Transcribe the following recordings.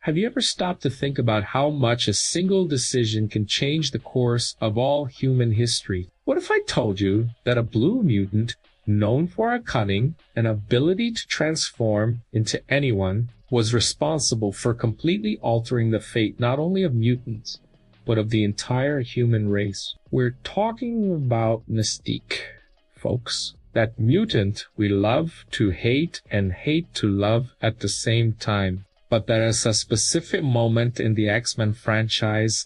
Have you ever stopped to think about how much a single decision can change the course of all human history? What if I told you that a blue mutant, known for her cunning and ability to transform into anyone, was responsible for completely altering the fate not only of mutants, but of the entire human race? We're talking about Mystique, folks. That mutant we love to hate and hate to love at the same time. But there is a specific moment in the X-Men franchise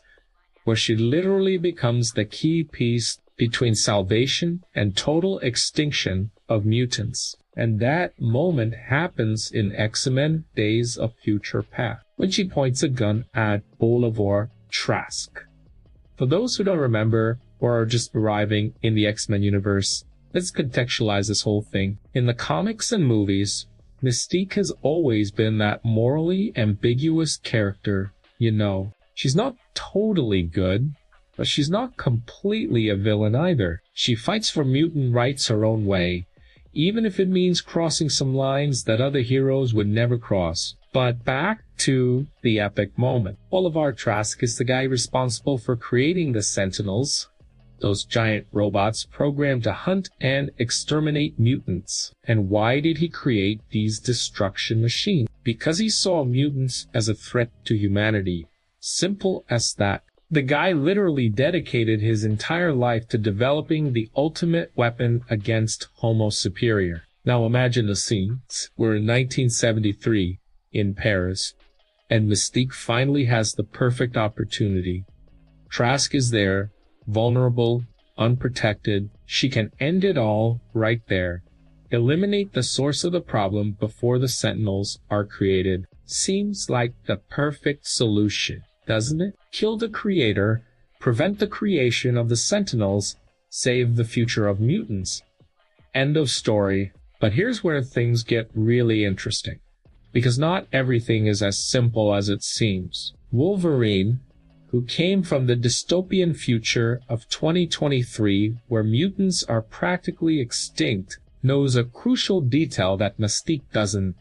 where she literally becomes the key piece between salvation and total extinction of mutants. And that moment happens in X-Men Days of Future Past, when she points a gun at Bolivar Trask. For those who don't remember or are just arriving in the X-Men universe, let's contextualize this whole thing. In the comics and movies, Mystique has always been that morally ambiguous character, you know. She's not totally good, but she's not completely a villain either. She fights for mutant rights her own way, even if it means crossing some lines that other heroes would never cross. But back to the epic moment. Bolivar Trask is the guy responsible for creating the Sentinels, those giant robots programmed to hunt and exterminate mutants. And why did he create these destruction machines? Because he saw mutants as a threat to humanity. Simple as that. The guy literally dedicated his entire life to developing the ultimate weapon against Homo Superior. Now imagine the scene. We're in 1973 in Paris, and Mystique finally has the perfect opportunity. Trask is there, vulnerable, unprotected. She can end it all right there. Eliminate the source of the problem before the Sentinels are created. Seems like the perfect solution, doesn't it? Kill the creator, prevent the creation of the Sentinels, save the future of mutants. End of story. But here's where things get really interesting, because not everything is as simple as it seems. Wolverine, who came from the dystopian future of 2023 where mutants are practically extinct, knows a crucial detail that Mystique doesn't.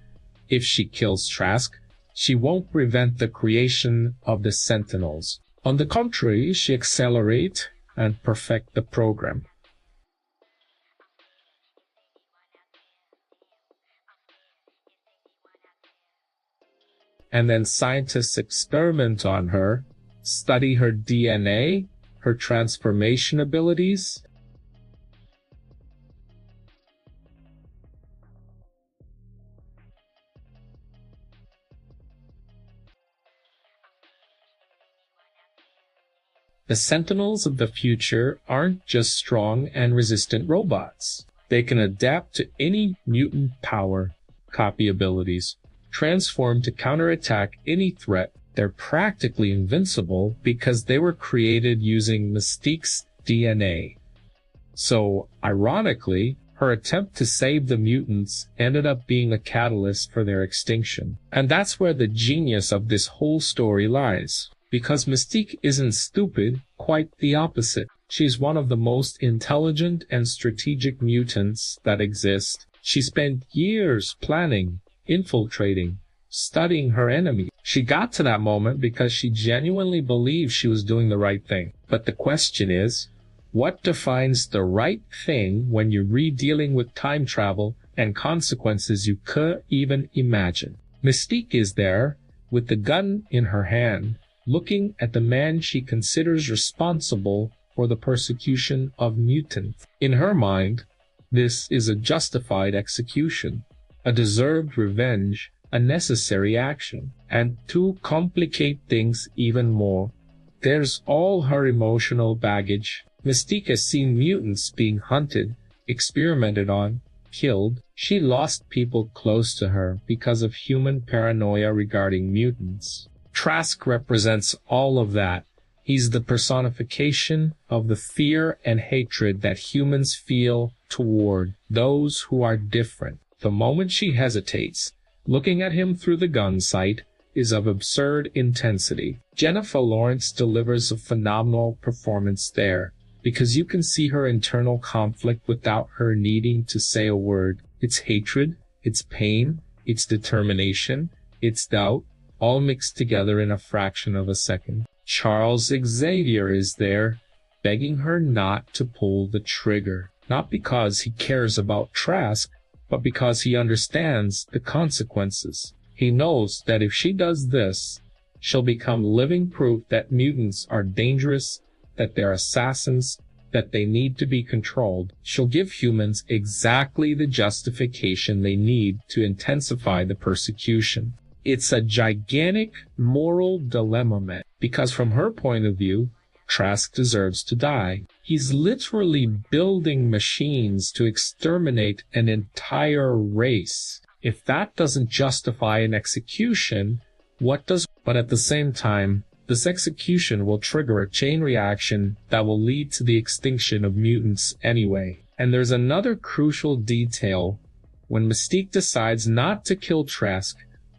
If she kills Trask, she won't prevent the creation of the Sentinels. On the contrary, she accelerates and perfect the program. And then scientists experiment on her, study her DNA, her transformation abilities. The Sentinels of the future aren't just strong and resistant robots. They can adapt to any mutant power, copy abilities, transform to counterattack any threat. They're practically invincible because they were created using Mystique's DNA. So, ironically, her attempt to save the mutants ended up being a catalyst for their extinction. And that's where the genius of this whole story lies. Because Mystique isn't stupid, quite the opposite. She's one of the most intelligent and strategic mutants that exist. She spent years planning, infiltrating, studying her enemy. She got to that moment because she genuinely believed she was doing the right thing. But the question is, what defines the right thing when you're dealing with time travel and consequences you couldn't even imagine? Mystique is there, with the gun in her hand, looking at the man she considers responsible for the persecution of mutants. In her mind, this is a justified execution, a deserved revenge, a necessary action. And to complicate things even more, there's all her emotional baggage. Mystique has seen mutants being hunted, experimented on, killed. She lost people close to her because of human paranoia regarding mutants. Trask represents all of that. He's the personification of the fear and hatred that humans feel toward those who are different. The moment she hesitates, looking at him through the gun sight is of absurd intensity. Jennifer Lawrence delivers a phenomenal performance there, because you can see her internal conflict without her needing to say a word. It's hatred, it's pain, it's determination, it's doubt, all mixed together in a fraction of a second. Charles Xavier is there, begging her not to pull the trigger, not because he cares about Trask, but because he understands the consequences. He knows that if she does this, she'll become living proof that mutants are dangerous, that they're assassins, that they need to be controlled. She'll give humans exactly the justification they need to intensify the persecution. It's a gigantic moral dilemma, man, because from her point of view, Trask deserves to die. He's literally building machines to exterminate an entire race. If that doesn't justify an execution, what does? But at the same time, this execution will trigger a chain reaction that will lead to the extinction of mutants anyway. And there's another crucial detail. When Mystique decides not to kill Trask,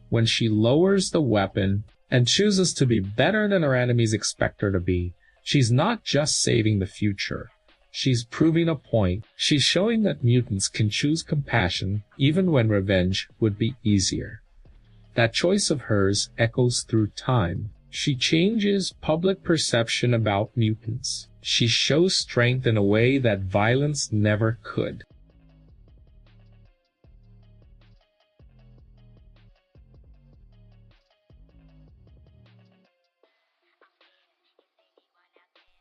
when she lowers the weapon and chooses to be better than her enemies expect her to be, she's not just saving the future. She's proving a point. She's showing that mutants can choose compassion even when revenge would be easier. That choice of hers echoes through time. She changes public perception about mutants. She shows strength in a way that violence never could.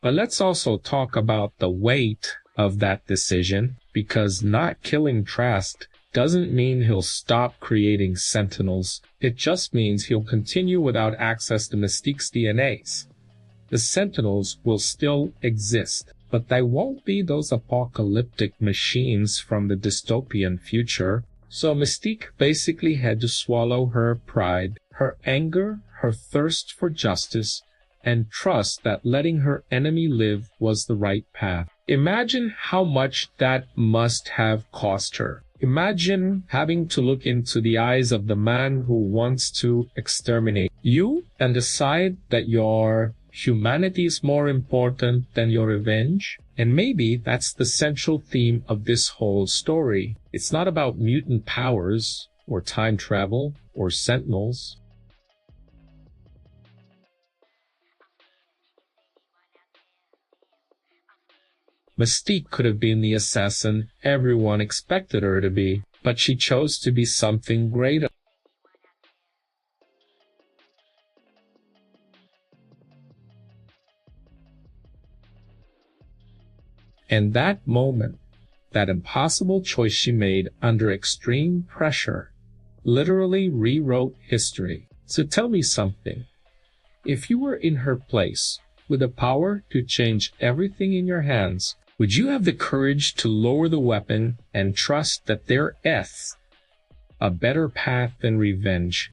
But let's also talk about the weight of that decision, because not killing Trask doesn't mean he'll stop creating sentinels. It just means he'll continue without access to Mystique's DNAs. The sentinels will still exist, but they won't be those apocalyptic machines from the dystopian future. So Mystique basically had to swallow her pride, her anger, her thirst for justice, and trust that letting her enemy live was the right path. Imagine how much that must have cost her. Imagine having to look into the eyes of the man who wants to exterminate you and decide that your humanity is more important than your revenge. And maybe that's the central theme of this whole story. It's not about mutant powers or time travel or sentinels. Mystique could have been the assassin everyone expected her to be, but she chose to be something greater. And that moment, that impossible choice she made under extreme pressure, literally rewrote history. So tell me something. If you were in her place, with the power to change everything in your hands, would you have the courage to lower the weapon and trust that there is a better path than revenge?